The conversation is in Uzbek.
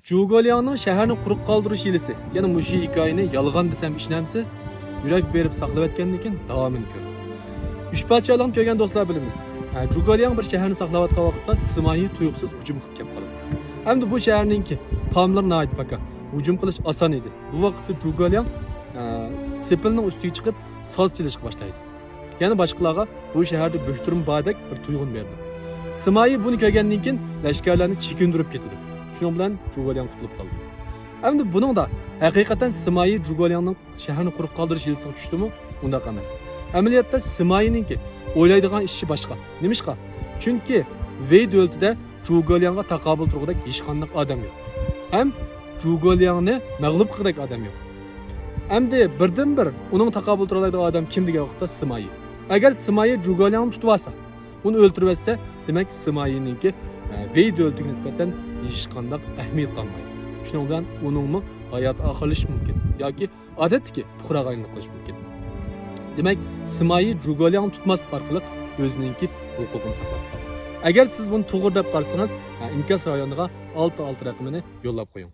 Zhuge shaharni quruq qoldirish yilisi, yana mushu hikoyani yolg'on desam ishonamsiz? Yurak berib saqlab etgandan keyin davomini ko'ring. Uch podshohlarni ko'rgan do'stlar bilamiz. Zhuge bir shaharni saqlayotgan vaqtda Simoyi tuyuqsiz hujum qilib kelib qoladi. Hamda bu shaharningki tomlari nihoyat paka. Hujum qilish oson edi. Bu vaqtda Zhuge sepilning ustiga chiqib soz chalishga boshlaydi. Yana boshqalarga bu shaharda bo'htirim badek bir tuyg'un berdi. Simoyi buni ko'rgandan keyin lashkarlarni chekindirib ketdi. Shuning bilan Zhuge qutulib qoldi. Endi buning da haqiqatan Simoyi Zhuge shaharni quruq qoldirish yilisiga tushdimi? Undaq emas. Amaliyotda Simoyiningki o'ylaydigan ishi boshqa. Nimishqa? Chunki Wei davlatida Zhuge taqobil turg'idek hech qanday odam yo'q. Ham Zhuge mag'lub qilgudek odam yo'q. Endi birdan-bir uning taqobil turadigan odam kim degan vaqtda Simoyi. Agar Simoyi Zhuge tutib olsa, uni o'ldirib etsa, demak Simoyiningki Wei davlatiga nisbatan hech qanday ahamiyat qolmaydi. Shuning bilan uningmi hayot oxirlashi mumkin yoki odatdagi puxroq qilish mumkin. Demak, Simoyi Zhuge tutmaslik orqali o'zininki huquqini saqlab qoldi. Agar siz buni to'g'ri deb qarsangiz, inkas rayoniga 66 raqamini yo'llab qo'ying.